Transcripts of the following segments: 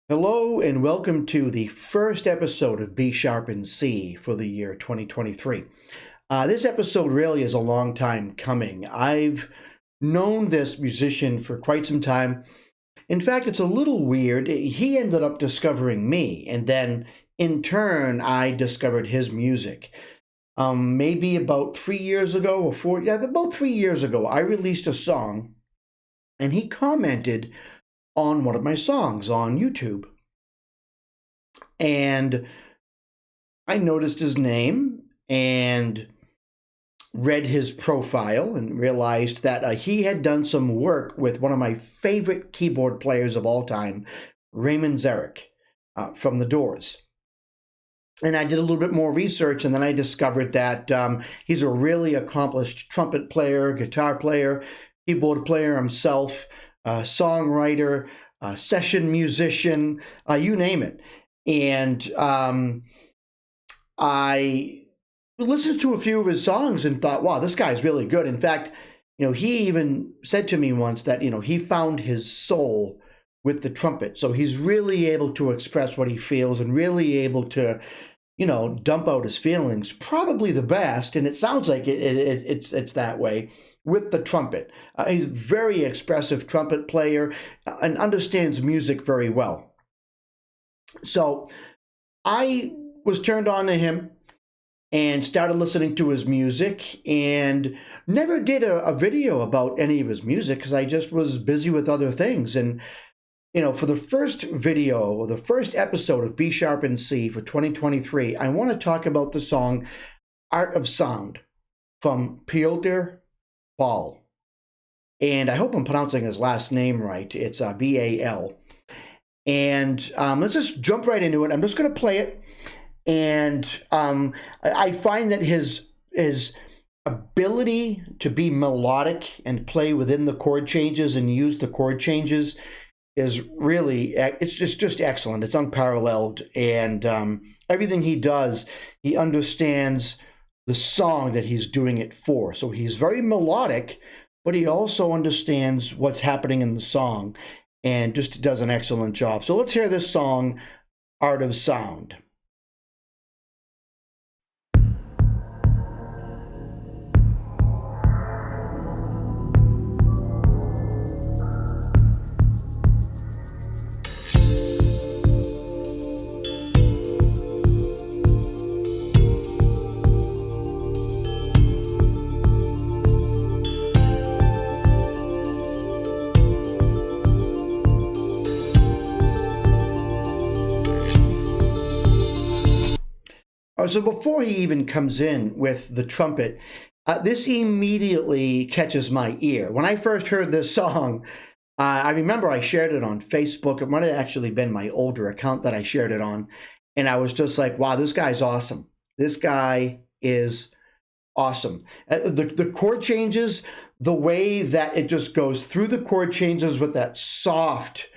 Hello and welcome to the first episode of B Sharp and C for the year 2023. This episode really is a long time coming. I've known this musician for quite some time. In fact, it's a little weird. He ended up discovering me, and then in turn, I discovered his music. Maybe about 3 years ago or four, yeah, about 3 years ago, I released a song, and he commented on one of my songs on YouTube. And I noticed his name and read his profile and realized that he had done some work with one of my favorite keyboard players of all time, Raymond Zarek, from The Doors. And I did a little bit more research, and then I discovered that he's a really accomplished trumpet player, guitar player, keyboard player himself, songwriter, session musician, you name it. And I listened to a few of his songs and thought, wow, this guy's really good. In fact, he even said to me once that, he found his soul with the trumpet. So he's really able to express what he feels and really able to, dump out his feelings, probably the best. And it sounds like it's that way with the trumpet. He's a very expressive trumpet player and understands music very well. So I was turned on to him and started listening to his music and never did a video about any of his music because I just was busy with other things. And for the first video, or the first episode of B Sharp and C for 2023, I want to talk about the song Art of Sound from Piotr Bal. And I hope I'm pronouncing his last name right. It's B-A-L. And let's just jump right into it. I'm just going to play it. And I find that his ability to be melodic and play within the chord changes and use the chord changes is really, it's just excellent. It's unparalleled. And everything he does, he understands the song that he's doing it for. So he's very melodic, but he also understands what's happening in the song and just does an excellent job. So let's hear this song, Art of Sound. So before he even comes in with the trumpet, this immediately catches my ear. When I first heard this song, I remember I shared it on Facebook. It might have actually been my older account that I shared it on. And I was just like, wow, this guy's awesome. This guy is awesome. The chord changes, the way that it just goes through the chord changes with that soft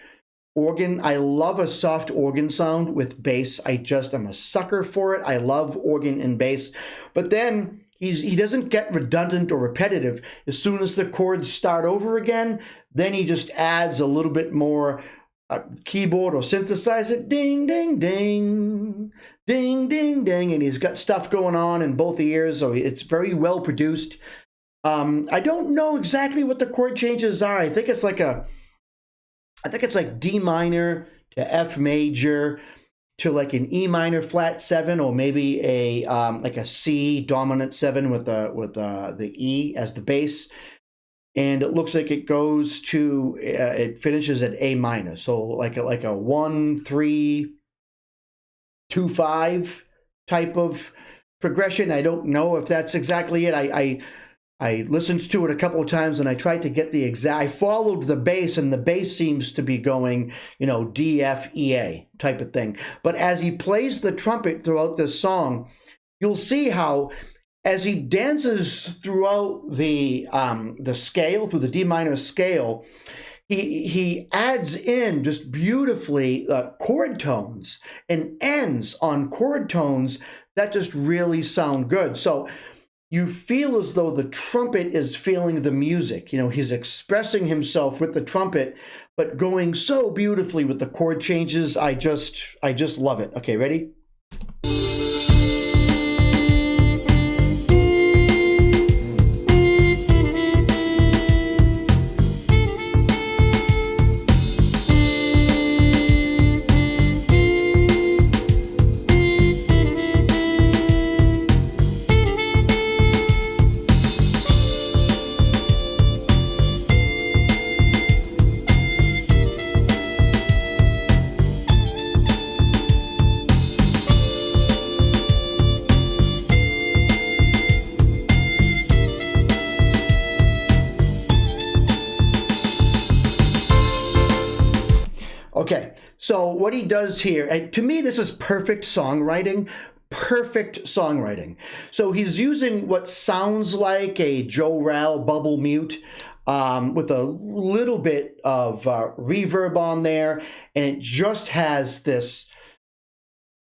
organ. I love a soft organ sound with bass. I'm a sucker for it. I love organ and bass. But then he doesn't get redundant or repetitive. As soon as the chords start over again, then he just adds a little bit more keyboard or synthesizer. Ding, ding, ding. Ding, ding, ding. And he's got stuff going on in both ears. So it's very well produced. I don't know exactly what the chord changes are. I think it's like D minor to F major to like an E minor flat 7, or maybe a like a C dominant 7 with the E as the bass. And it looks like it goes to it finishes at A minor. So like a 1 3 2 5 type of progression. I don't know if that's exactly it. I listened to it a couple of times and I tried to get I followed the bass, and the bass seems to be going, D, F, E, A type of thing. But as he plays the trumpet throughout this song, you'll see how as he dances throughout the scale, through the D minor scale, he adds in just beautifully chord tones and ends on chord tones that just really sound good. So you feel as though the trumpet is feeling the music. You know, he's expressing himself with the trumpet, but going so beautifully with the chord changes. I just love it. Okay, ready? Okay, so what he does here, to me, this is perfect songwriting. Perfect songwriting. So he's using what sounds like a Joe Rall bubble mute with a little bit of reverb on there, and it just has this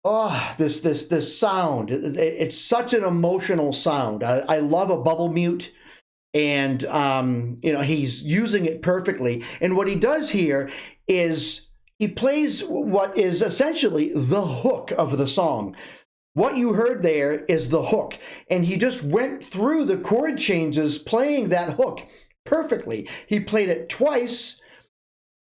this sound. It's such an emotional sound. I love a bubble mute. And you know, he's using it perfectly. And what he does here is he plays what is essentially the hook of the song. What you heard there is the hook, and he just went through the chord changes playing that hook perfectly. He played it twice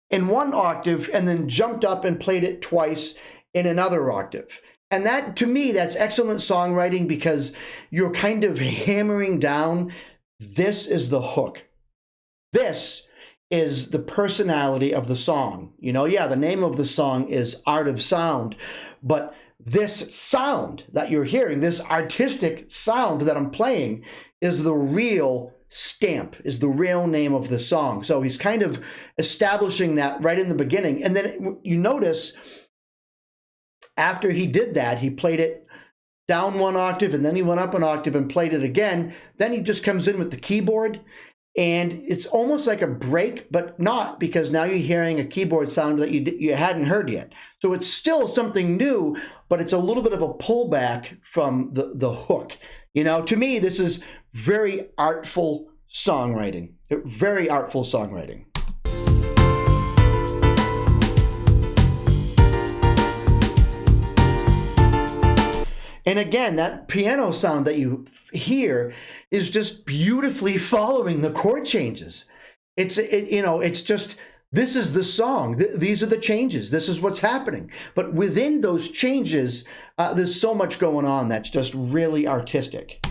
in one octave and then jumped up and played it twice in another octave. And that, to me, that's excellent songwriting, because you're kind of hammering down, this is the hook. This is the personality of the song. You know, yeah, the name of the song is Art of Sound, but this sound that you're hearing, this artistic sound that I'm playing, is the real stamp, is the real name of the song. So he's kind of establishing that right in the beginning. And then you notice after he did that, he played it down one octave, and then he went up an octave and played it again. Then he just comes in with the keyboard, and it's almost like a break, but not, because now you're hearing a keyboard sound that you hadn't heard yet. So it's still something new, but it's a little bit of a pullback from the hook. You know, to me, this is very artful songwriting. Very artful songwriting. And again, that piano sound that you hear is just beautifully following the chord changes. It's just, this is the song. These are the changes. This is what's happening. But within those changes, there's so much going on that's just really artistic.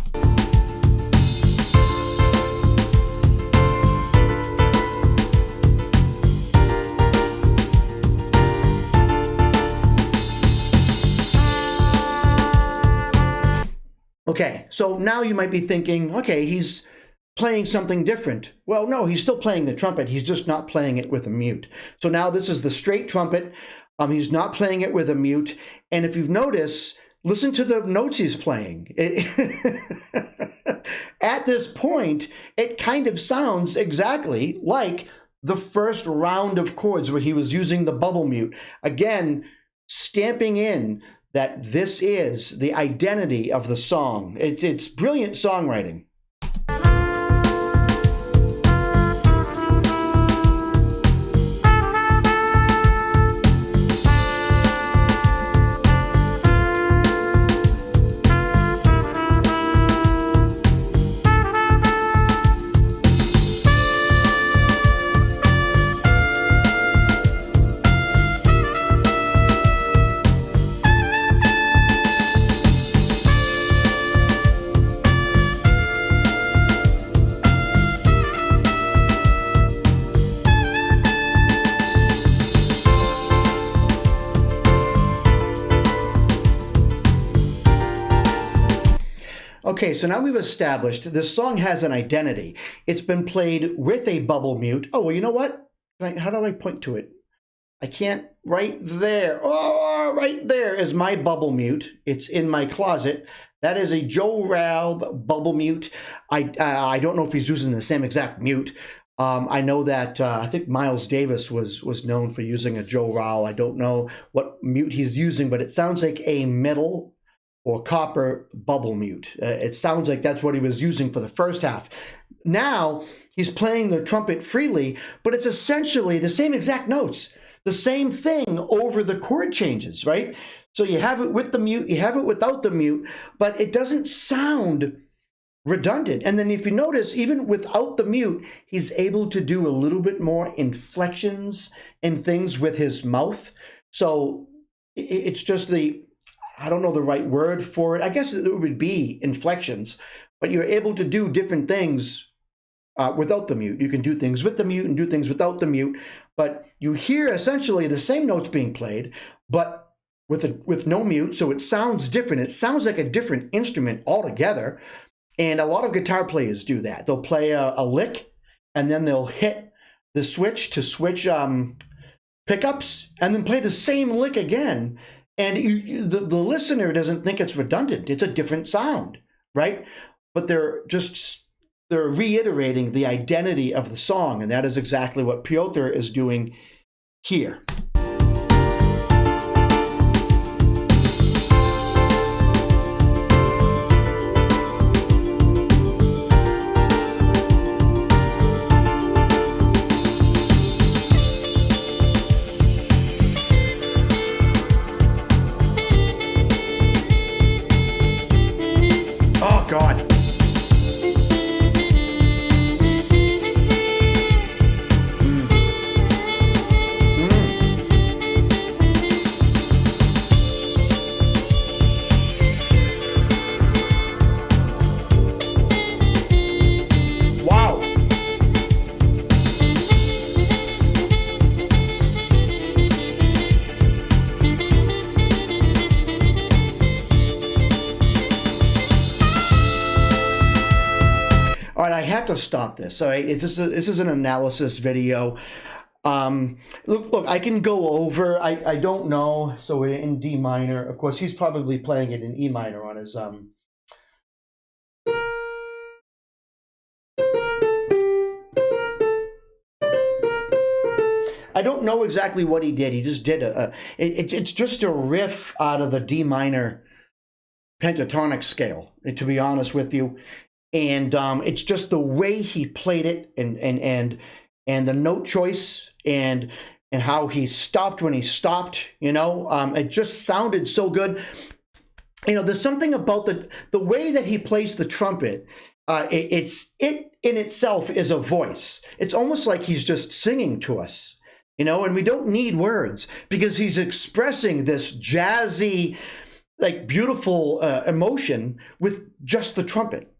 Okay, so now you might be thinking, okay, he's playing something different. Well, no, he's still playing the trumpet. He's just not playing it with a mute. So now this is the straight trumpet. He's not playing it with a mute. And if you've noticed, listen to the notes he's playing. At this point, it kind of sounds exactly like the first round of chords where he was using the bubble mute. Again, stamping in that this is the identity of the song. It's brilliant songwriting. Okay, so now we've established this song has an identity. It's been played with a bubble mute. Oh, well, you know what? How do I point to it? I can't. Right there. Oh, right there is my bubble mute. It's in my closet. That is a Joe Rall bubble mute. I don't know if he's using the same exact mute. I know that I think Miles Davis was known for using a Joe Rall. I don't know what mute he's using, but it sounds like a metal or copper bubble mute. It sounds like that's what he was using for the first half. Now he's playing the trumpet freely, but it's essentially the same exact notes, the same thing over the chord changes, right? So you have it with the mute, you have it without the mute, but it doesn't sound redundant. And then if you notice, even without the mute, he's able to do a little bit more inflections and things with his mouth. So it's just I don't know the right word for it. I guess it would be inflections, but you're able to do different things without the mute. You can do things with the mute and do things without the mute, but you hear essentially the same notes being played, but with no mute, so it sounds different. It sounds like a different instrument altogether, and a lot of guitar players do that. They'll play a lick, and then they'll hit the switch to switch pickups, and then play the same lick again, and the listener doesn't think it's redundant. It's a different sound, right? But they're reiterating the identity of the song, and that is exactly what Piotr is doing here. Oh, God. All right, I have to stop this. All right, this is an analysis video. Look, I can go over. I don't know. So we're in D minor. Of course, he's probably playing it in E minor on his I don't know exactly what he did. He just did it's just a riff out of the D minor pentatonic scale, to be honest with you. And it's just the way he played it, and the note choice, and how he stopped when he stopped. It just sounded so good. There's something about the way that he plays the trumpet. It in itself is a voice. It's almost like he's just singing to us, and we don't need words, because he's expressing this jazzy, like, beautiful emotion with just the trumpet.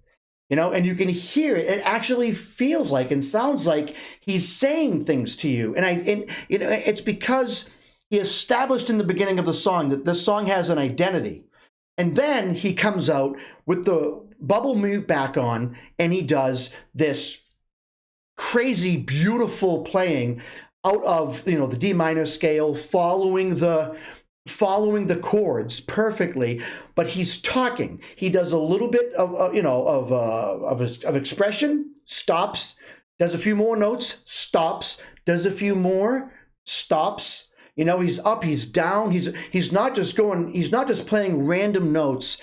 And you can hear it. It actually feels like and sounds like he's saying things to you. And it's because he established in the beginning of the song that this song has an identity. And then he comes out with the bubble mute back on, and he does this crazy, beautiful playing out of the D minor scale, following the chords perfectly, but he's talking. He does a little bit of expression, stops, does a few more notes, stops, does a few more, stops. He's up, he's down. He's not just playing random notes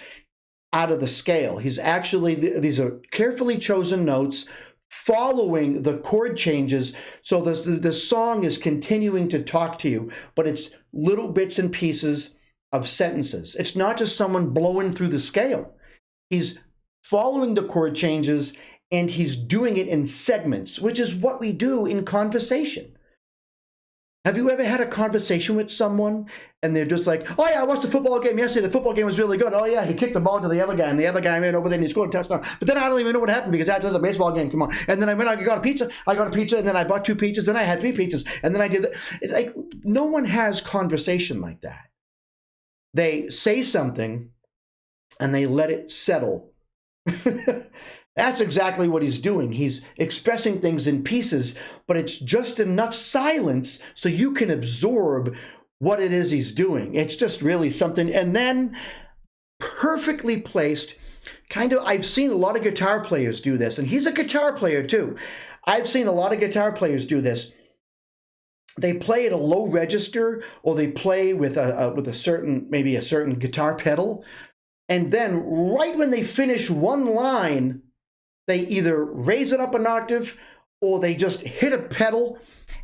out of the scale. He's actually, these are carefully chosen notes following the chord changes. So the song is continuing to talk to you, but it's little bits and pieces of sentences. It's not just someone blowing through the scale. He's following the chord changes, and he's doing it in segments, which is what we do in conversation. Have you ever had a conversation with someone and they're just like, oh yeah, I watched the football game yesterday. The football game was really good. Oh yeah, he kicked the ball to the other guy, and the other guy ran over there and he scored a touchdown. But then I don't even know what happened, because after the baseball game, come on. And then I got a pizza. I got a pizza, and then I bought 2 pizzas, then I had 3 pizzas, and then I did that. Like, no one has conversation like that. They say something and they let it settle. That's exactly what he's doing. He's expressing things in pieces, but it's just enough silence so you can absorb what it is he's doing. It's just really something. And then perfectly placed, I've seen a lot of guitar players do this, and he's a guitar player too. I've seen a lot of guitar players do this. They play at a low register, or they play with a certain guitar pedal. And then right when they finish one line, they either raise it up an octave or they just hit a pedal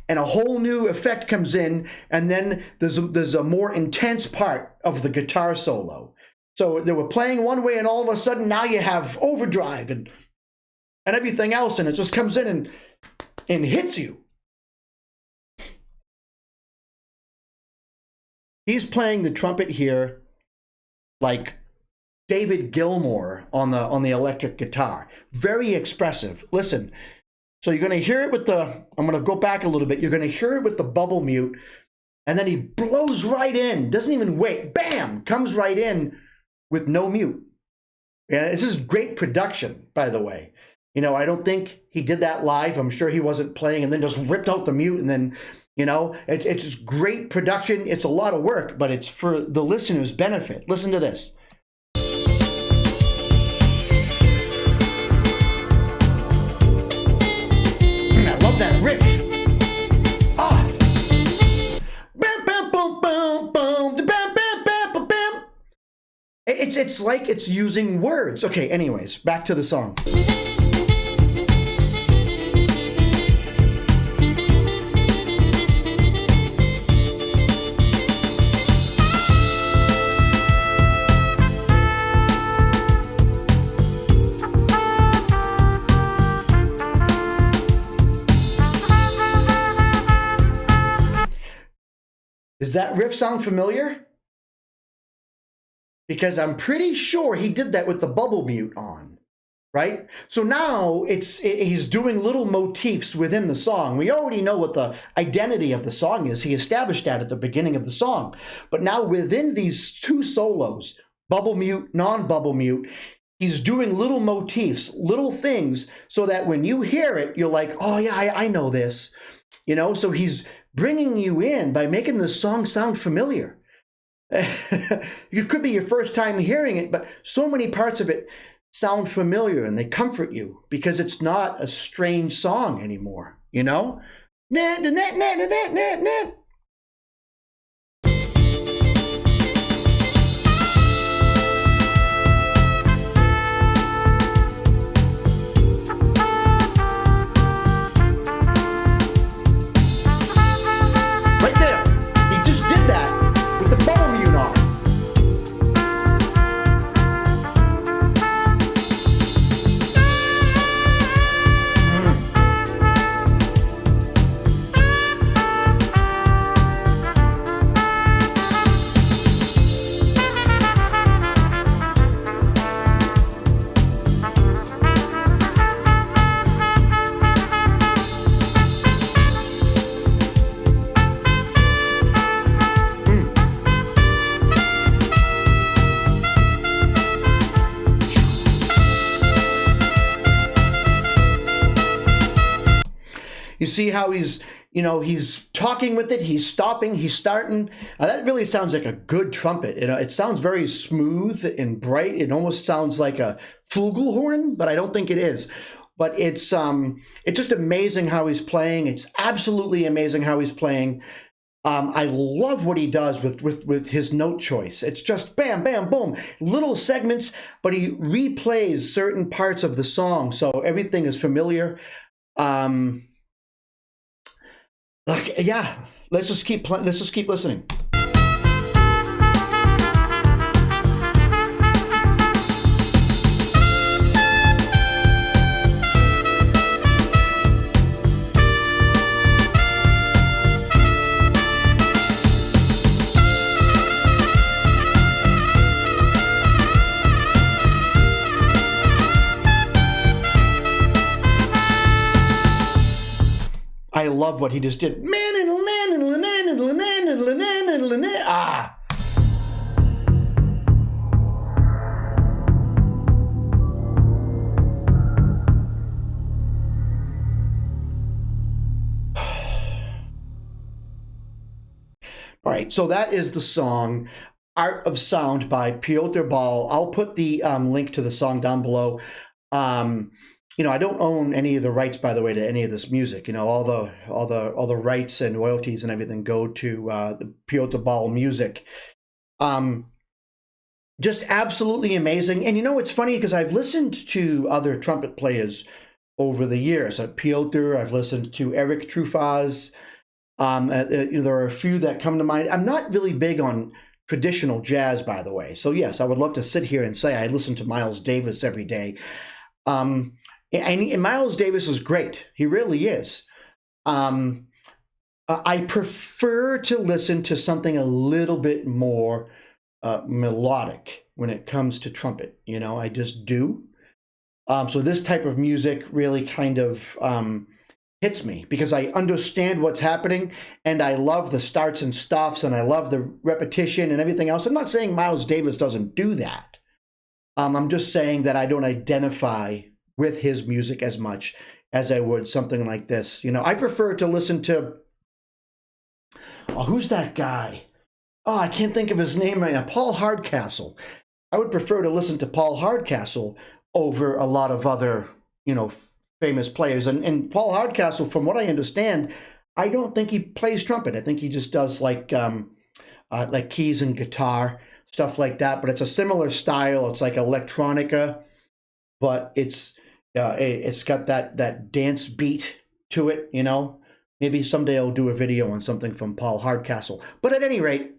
and a whole new effect comes in, and then there's a more intense part of the guitar solo. So they were playing one way, and all of a sudden now you have overdrive and everything else, and it just comes in and hits you. He's playing the trumpet here like David Gilmour on the electric guitar. Very expressive. Listen. So you're going to hear it with I'm going to go back a little bit. You're going to hear it with the bubble mute, and then he blows right in, doesn't even wait, bam, comes right in with no mute. And this is great production, by the way. I don't think he did that live. I'm sure he wasn't playing and then just ripped out the mute and then, it's just great production. It's a lot of work, but it's for the listener's benefit. Listen to this. That riff. Bam, bam, boom, boom, boom, bam, bam, bam, bam, bam. It's like it's using words. Okay, anyways, back to the song. Does that riff sound familiar? Because I'm pretty sure he did that with the bubble mute on, right? So now he's doing little motifs within the song. We already know what the identity of the song is. He established that at the beginning of the song. But now within these two solos, bubble mute, non-bubble mute, he's doing little motifs, little things, so that when you hear it, you're like, oh yeah, I know this. So he's bringing you in by making the song sound familiar. It could be your first time hearing it, but so many parts of it sound familiar and they comfort you because it's not a strange song anymore, Nah, nah, nah, nah, nah, nah, nah. You see how he's talking with it, he's stopping, he's starting. That really sounds like a good trumpet. It sounds very smooth and bright. It almost sounds like a flugelhorn, but I don't think it is. But it's just amazing how he's playing. It's absolutely amazing how he's playing. I love what he does with his note choice. It's just bam, bam, boom, little segments, but he replays certain parts of the song, so everything is familiar. Yeah, let's just keep listening. I love what he just did. Ah. All right, so that is the song Art of Sound by Piotr Bal. I'll put the link to the song down below. I don't own any of the rights, by the way, to any of this music. All the rights and royalties and everything go to the Piotr Bal music. just absolutely amazing. And you know, it's funny because I've listened to other trumpet players over the years. Piotr, I've listened to Eric Truffaz. There are a few that come to mind. I'm not really big on traditional jazz, by the way. So yes, I would love to sit here and say I listen to Miles Davis every day. And Miles Davis is great. He really is. I prefer to listen to something a little bit more melodic when it comes to trumpet. You know, I just do. So this type of music really kind of hits me because I understand what's happening, and I love the starts and stops, and I love the repetition and everything else. I'm not saying Miles Davis doesn't do that. I'm just saying that I don't identify with his music as much as I would something like this. You know, I prefer to listen to, oh, who's that guy? Oh, I can't think of his name right now. Paul Hardcastle. I would prefer to listen to Paul Hardcastle over a lot of other, you know, famous players. And Paul Hardcastle, from what I understand, I don't think he plays trumpet. I think he just does like keys and guitar, stuff like that. But it's a similar style. It's like electronica, but it's got that dance beat to it, you know. Maybe someday I'll do a video on something from Paul Hardcastle. But at any rate,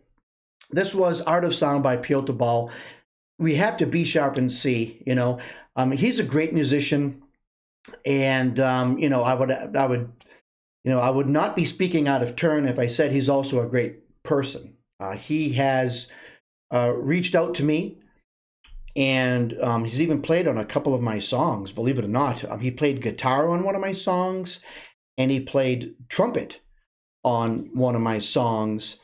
this was Art of Sound by Piotr Bal. We have to B sharp and C, you know. He's a great musician, and you know, I would not be speaking out of turn if I said he's also a great person. He has reached out to me, and he's even played on a couple of my songs, believe it or not. He played guitar on one of my songs, and he played trumpet on one of my songs.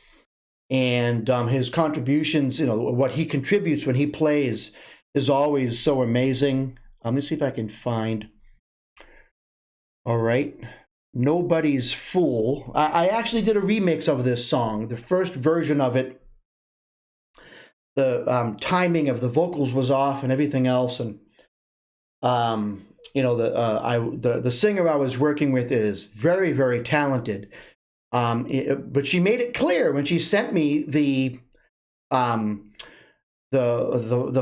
And his contributions, you know, what he contributes when he plays is always so amazing. Let me see if I can find. All right. Nobody's Fool. I actually did a remix of this song. The first version of it, the timing of the vocals was off and everything else. And, you know, the singer I was working with is very, very talented. But she made it clear when she sent me the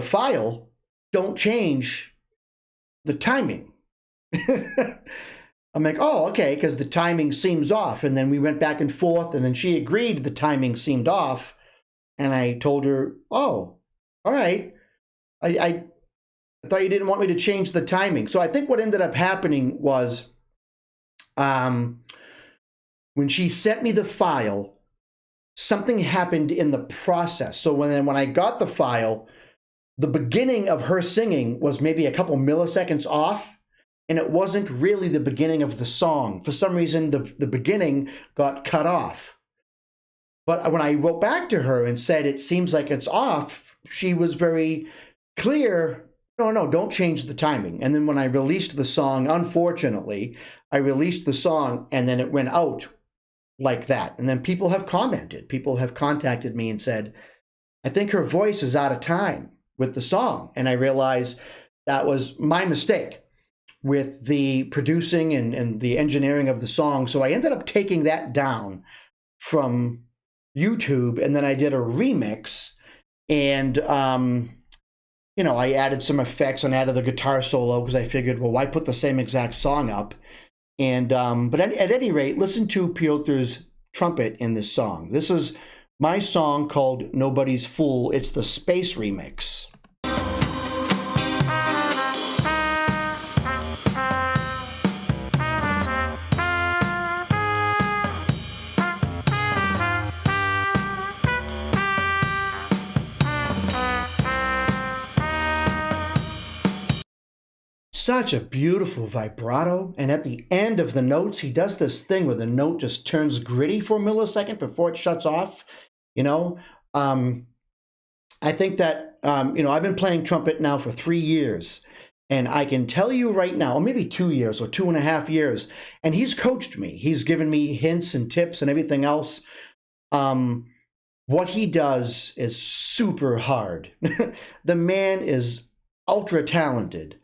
file, don't change the timing. I'm like, oh, okay, because the timing seems off. And then we went back and forth, and then she agreed the timing seemed off. And I told her, oh, all right. I thought you didn't want me to change the timing. So I think what ended up happening was when she sent me the file, something happened in the process. So when I got the file, the beginning of her singing was maybe a couple milliseconds off, and it wasn't really the beginning of the song. For some reason, the beginning got cut off. But when I wrote back to her and said, it seems like it's off, she was very clear, no, don't change the timing. And then when I released the song, unfortunately, I released the song and then it went out like that. And then people have commented. People have contacted me and said, I think her voice is out of time with the song. And I realized that was my mistake with the producing and the engineering of the song. So I ended up taking that down from YouTube, and then I did a remix, and you know, I added some effects and added the guitar solo because I figured, well, why put the same exact song up? And but at any rate, listen to Piotr's trumpet in this song. This is my song called Nobody's Fool. It's the Space remix. Such a beautiful vibrato, and at the end of the notes, he does this thing where the note just turns gritty for a millisecond before it shuts off. You know, I think that you know, I've been playing trumpet now for 3 years, and I can tell you right now, or maybe 2 years or 2.5 years, and he's coached me. He's given me hints and tips and everything else. What he does is super hard. The man is ultra talented.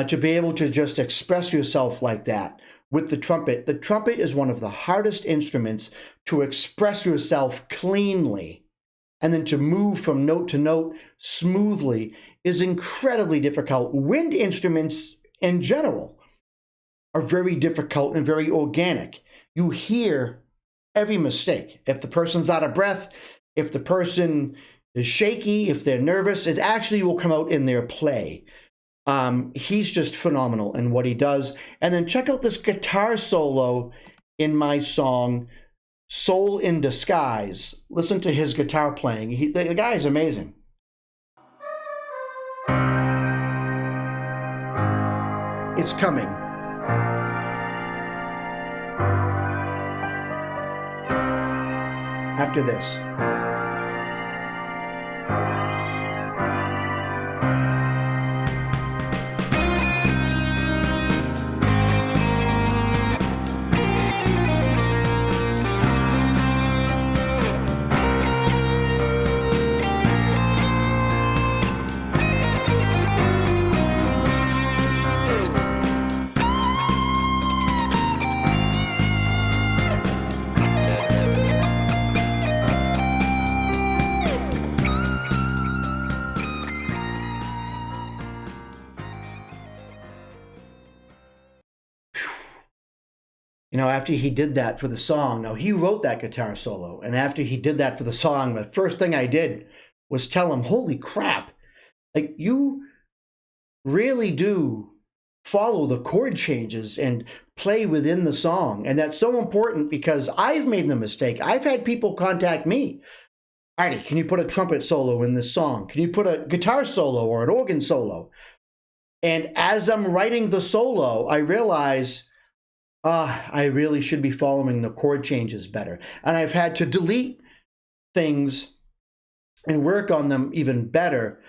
To be able to just express yourself like that with the trumpet. The trumpet is one of the hardest instruments to express yourself cleanly and then to move from note to note smoothly is incredibly difficult. Wind instruments in general are very difficult and very organic. You hear every mistake. If the person's out of breath, if the person is shaky, if they're nervous, it actually will come out in their play. He's just phenomenal in what he does. And then check out this guitar solo in my song, Soul in Disguise. Listen to his guitar playing. The guy is amazing. It's coming. After this. You know, after he did that for the song, now he wrote that guitar solo, and after he did that for the song, the first thing I did was tell him, holy crap, like you really do follow the chord changes and play within the song. And that's so important because I've made the mistake. I've had people contact me. Artie, can you put a trumpet solo in this song? Can you put a guitar solo or an organ solo? And as I'm writing the solo, I realize I really should be following the chord changes better. And I've had to delete things and work on them even better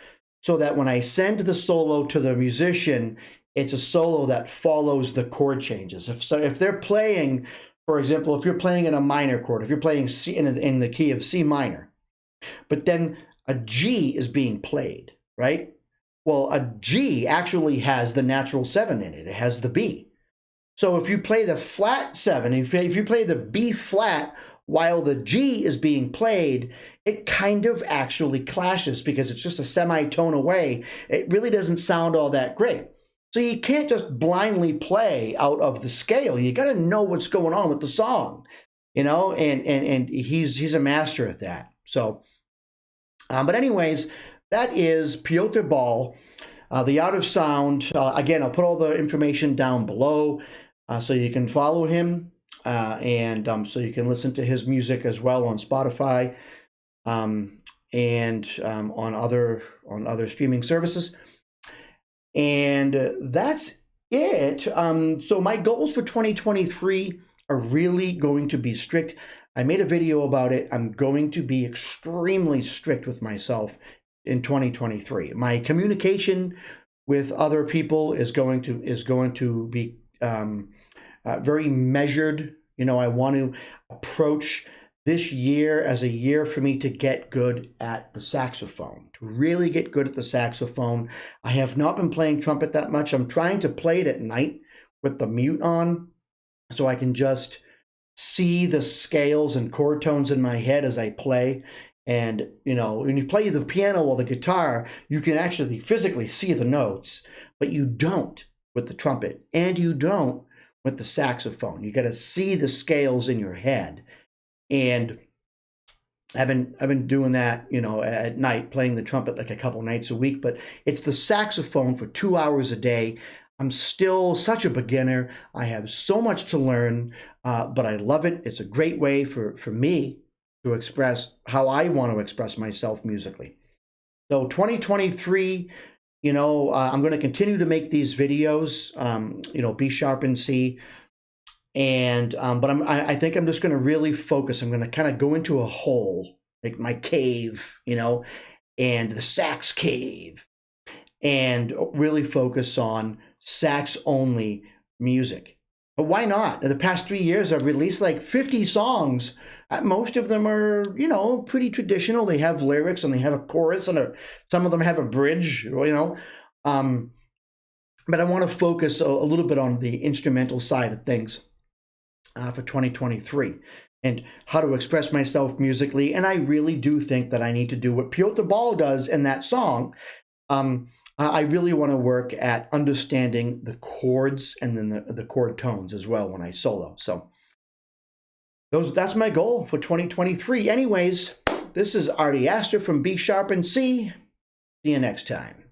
so that when I send the solo to the musician, it's a solo that follows the chord changes. If they're playing, for example, if you're playing in a minor chord, if you're playing C in the key of C minor, but then a G is being played, right? Well, a G actually has the natural 7 in it. It has the B. So if you play the flat 7, if you play the B flat while the G is being played, it kind of actually clashes because it's just a semitone away. It really doesn't sound all that great. So you can't just blindly play out of the scale. You got to know what's going on with the song, you know, and he's a master at that. So, but anyways, that is Piotr Bal, The Art of Sound. Again, I'll put all the information down below. So you can follow him and so you can listen to his music as well on Spotify and on other streaming services. And that's it. So my goals for 2023 are really going to be strict. I made a video about it. I'm going to be extremely strict with myself in 2023. My communication with other people is going to be very measured. You know, I want to approach this year as a year for me to get good at the saxophone, to really get good at the saxophone. I have not been playing trumpet that much. I'm trying to play it at night with the mute on so I can just see the scales and chord tones in my head as I play. And, you know, when you play the piano or the guitar, you can actually physically see the notes, but you don't with the trumpet, and you don't with the saxophone. You got to see the scales in your head. And I've been doing that, you know, at night, playing the trumpet like a couple nights a week, but it's the saxophone for 2 hours a day. I'm still such a beginner. I have so much to learn, but I love it. It's a great way for me to express how I want to express myself musically. So 2023, you know, I'm going to continue to make these videos, you know, B sharp and C. And, but I think I'm just going to really focus. I'm going to kind of go into a hole, like my cave, you know, and the sax cave, and really focus on sax only music. But why not? In the past 3 years, I've released like 50 songs. Most of them are, you know, pretty traditional. They have lyrics and they have a chorus, and some of them have a bridge, you know. But I want to focus a little bit on the instrumental side of things for 2023. and how to express myself musically. And I really do think that I need to do what Piotr Bal does in that song. I really want to work at understanding the chords and then the chord tones as well when I solo. So that's my goal for 2023. Anyways, this is Artie Astor from B Sharp and C. See you next time.